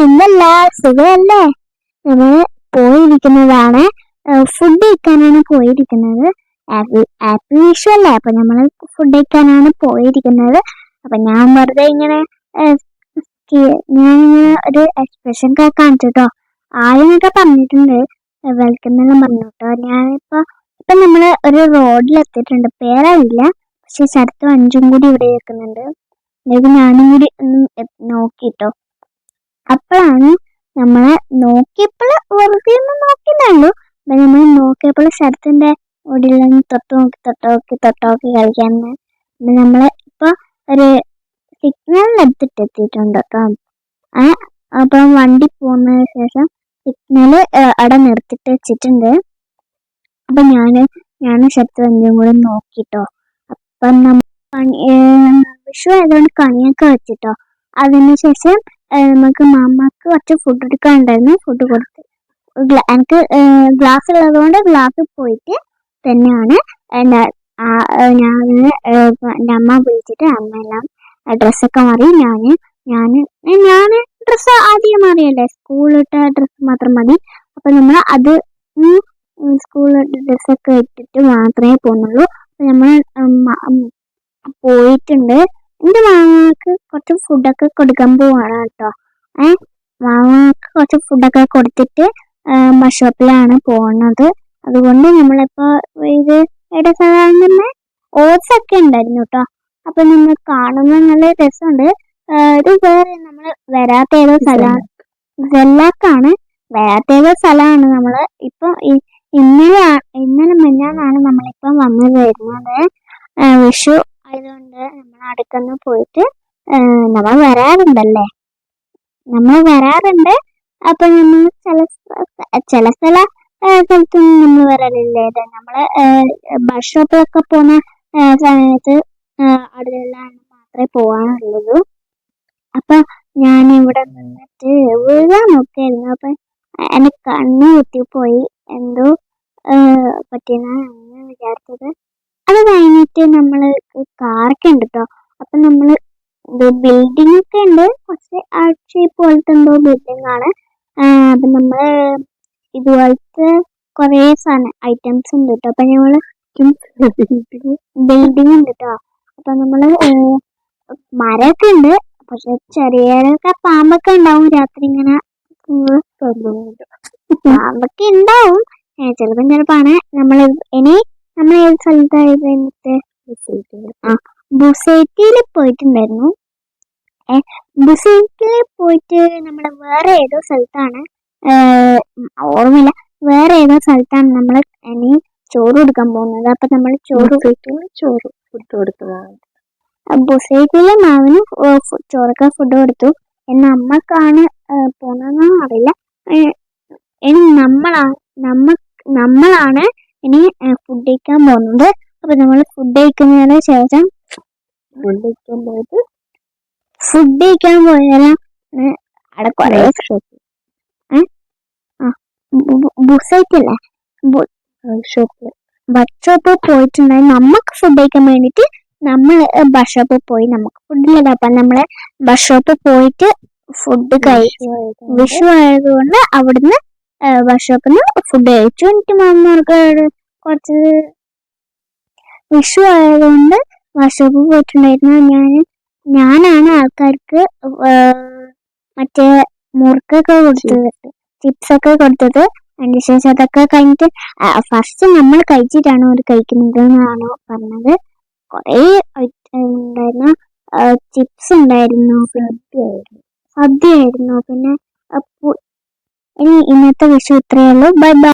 എന്നല്ല സുഖമല്ലേ. നമ്മള് പോയിരിക്കുന്നതാണ്, ഫുഡ് കഴിക്കാനാണ് പോയിരിക്കുന്നത്. ആപ്പിൾ വിഷു അല്ലേ, അപ്പൊ നമ്മള് ഫുഡ് കഴിക്കാനാണ് പോയിരിക്കുന്നത്. അപ്പൊ ഞാൻ വെറുതെ ഇങ്ങനെ ഞാനിങ്ങനെ ഒരു എക്സ്പ്രഷൻ ഒക്കെ കാണിച്ചിട്ടോ, ആദ്യമൊക്കെ പറഞ്ഞിട്ടുണ്ട് വെൽക്കം എന്നെല്ലാം പറഞ്ഞു കേട്ടോ. ഇപ്പൊ നമ്മള് ഒരു റോഡിലെത്തിയിട്ടുണ്ട്, പേരറിയില്ല, പക്ഷെ ശരത്തും അഞ്ചും കൂടി ഇവിടെ നിൽക്കുന്നുണ്ട്. അതായത് ഞാനും കൂടി നോക്കിട്ടോ. അപ്പോഴാണ് നമ്മളെ നോക്കിയപ്പോൾ വെറുതെ ഒന്ന് നോക്കിയതാണല്ലോ. നമ്മൾ നോക്കിയപ്പോൾ ശരത്തിന്റെ ഓടിയിൽ തൊട്ടോക്കി കളിക്കാന്ന്. നമ്മള് ഇപ്പൊ ഒരു സിഗ്നലിനെടുത്തിട്ടെത്തിയിട്ടുണ്ട് കേട്ടോ. അപ്പൊ വണ്ടി പോകുന്നതിന് ശേഷം സിഗ്നല് അവിടെ നിർത്തിട്ട് വെച്ചിട്ടുണ്ട്. അപ്പൊ ഞാനും ശരത്തും അഞ്ചും കൂടി നോക്കിട്ടോ. അപ്പൊ വിഷു ആയതുകൊണ്ട് കണിയൊക്കെ വെച്ചിട്ടോ. അതിനുശേഷം നമുക്ക് മാമാക്ക് കുറച്ച് ഫുഡ് എടുക്കാനുണ്ടായിരുന്നു. ഫുഡ് കൊടുത്ത് എനിക്ക് ഗ്ലാസ് ഉള്ളത് കൊണ്ട് ഗ്ലാസ് പോയിട്ട് തന്നെയാണ് ഞാൻ എൻ്റെ അമ്മ വിളിച്ചിട്ട് അമ്മയെല്ലാം ഡ്രസ്സൊക്കെ മാറി. ഞാൻ ഡ്രസ്സ് ആദ്യം മാറിയല്ലേ, സ്കൂളിട്ട ഡ്രസ്സ് മാത്രം മതി. അപ്പൊ നമ്മൾ അത് സ്കൂളിലിട്ട ഡ്രസ്സൊക്കെ ഇട്ടിട്ട് മാത്രമേ പോകുന്നുള്ളൂ. അപ്പൊ നമ്മൾ പോയിട്ടുണ്ട്. എന്റെ മാമാക്ക് കുറച്ച് ഫുഡൊക്കെ കൊടുക്കാൻ പോവാണ് കേട്ടോ. മാമാക്ക് കുറച്ച് ഫുഡൊക്കെ കൊടുത്തിട്ട് ബസ് സ്റ്റോപ്പിലാണ് പോകുന്നത്. അതുകൊണ്ട് നമ്മളിപ്പോ ഇത് എവിടെ സ്ഥലം തന്നെ ഓട്സ് ഒക്കെ ഉണ്ടായിരുന്നു കേട്ടോ. അപ്പൊ നമ്മൾ കാണുമ്പോൾ നല്ല രസമുണ്ട്. ഇത് വേറെ നമ്മൾ വരാത്ത ഏതോ സ്ഥലമാണ്, സെല്ലാക്കാണ്, വരാത്ത ഏതോ സ്ഥലമാണ്. നമ്മള് ഇപ്പൊ ഇന്നലെ മെഞ്ഞാന്നാണ് നമ്മളിപ്പം വന്നു വരുന്നത്. വിഷു ആയതുകൊണ്ട് നമ്മൾ അടുക്കന്ന് പോയിട്ട് നമ്മൾ വരാറുണ്ട്. അപ്പൊ നമ്മൾ ചില സ്ഥലത്തൊന്നും നമ്മൾ വരാറില്ലേ. നമ്മള് ബസ് സ്റ്റോപ്പിലൊക്കെ പോകുന്ന സമയത്ത് അവിടെയെല്ലാം മാത്രമേ പോകാനുള്ളൂ. അപ്പൊ ഞാൻ ഇവിടെ നിന്നിട്ട് വീഴാൻ നോക്കിയായിരുന്നു. അപ്പൊ എന്റെ കണ്ണ് കുത്തിപ്പോയി, എന്തോ പറ്റിയെന്നാണ് അങ്ങനെ വിചാരിച്ചത്. അത് കഴിഞ്ഞിട്ട് നമ്മള് കാറൊക്കെ ഉണ്ട് കേട്ടോ. അപ്പൊ നമ്മള് ബിൽഡിംഗ് ഒക്കെ ഉണ്ട്, കുറച്ച് ആഴ്ച പോലത്തെ എന്തോ ബിൽഡിംഗ് ആണ്. അപ്പൊ നമ്മള് ഇതുപോലത്തെ കൊറേ ഐറ്റംസ് ഉണ്ട് കേട്ടോ. അപ്പൊ നമ്മള് ബിൽഡിംഗ് ഉണ്ട് കേട്ടോ. അപ്പൊ നമ്മള് മരമൊക്കെ ഉണ്ട്, പക്ഷെ ചെറിയൊക്കെ പാമ്പൊക്കെ ഉണ്ടാവും രാത്രി. ഇങ്ങനെ പാമ്പൊക്കെ ഉണ്ടാവും, ചിലപ്പാണ്. നമ്മൾ ഏത് സ്ഥലത്തായിട്ട് ബുസൈറ്റിയിൽ പോയിട്ടുണ്ടായിരുന്നു. ബുസൈറ്റിൽ പോയിട്ട് നമ്മള് വേറെ ഏതോ സ്ഥലത്താണ്, ഓർമ്മയില്ല, വേറെ ഏതോ സ്ഥലത്താണ് നമ്മൾ ഇനി ചോറ് കൊടുക്കാൻ പോകുന്നത്. അപ്പൊ നമ്മൾ ചോറ് ഫുഡ് കൊടുത്തതാണ്. ബുസൈറ്റിലെ മാവിന് ചോറൊക്കെ ഫുഡ് കൊടുത്തു. നമ്മക്കാണ് പോണെന്നോ അറിയില്ല. ഇനി നമ്മളാണ് ഇനി ഫുഡ് കഴിക്കാൻ പോകുന്നത്. അപ്പൊ നമ്മൾ ഫുഡ് കഴിക്കുന്നതിന് ശേഷം ഫുഡ് കഴിക്കാൻ പോയാലും അവിടെ കൊറേ ബുസൈറ്റല്ലേ ബസ് സ്റ്റോപ്പിൽ പോയിട്ടുണ്ടായി. നമുക്ക് ഫുഡ് കഴിക്കാൻ വേണ്ടിട്ട് നമ്മൾ ബസ് സ്റ്റോപ്പിൽ പോയി. നമുക്ക് ഫുഡില്ലല്ലോ, അപ്പൊ നമ്മള് ബസ് സ്റ്റോപ്പിൽ പോയിട്ട് ഫുഡ് കഴിച്ചു. വിഷു ആയതുകൊണ്ട് അവിടുന്ന് ബസ് സ്റ്റോപ്പിൽ നിന്ന് ഫുഡ് കഴിച്ചു. എനിക്ക് മാമാർക്ക് കുറച്ച് വിഷു ആയതുകൊണ്ട് ബസ് സ്റ്റോപ്പിൽ പോയിട്ടുണ്ടായിരുന്നു. ഞാനാണ് ആൾക്കാർക്ക് മറ്റേ മുറുക്കൊക്കെ കൊടുത്തത്, ചിപ്സൊക്കെ കൊടുത്തത്. അതിന് ശേഷം അതൊക്കെ കഴിഞ്ഞിട്ട് ഫസ്റ്റ് നമ്മൾ കഴിച്ചിട്ടാണ് അവർ കഴിക്കുന്നത് എന്നാണ് പറഞ്ഞത്. കൊറേ ഉണ്ടായിരുന്നു, ചിപ്സ് ഉണ്ടായിരുന്നു, സദ്യയായിരുന്നു. പിന്നെ ഇന്നത്തെ വിഷു ഇത്രയേ ഉള്ളൂ. Bye bye.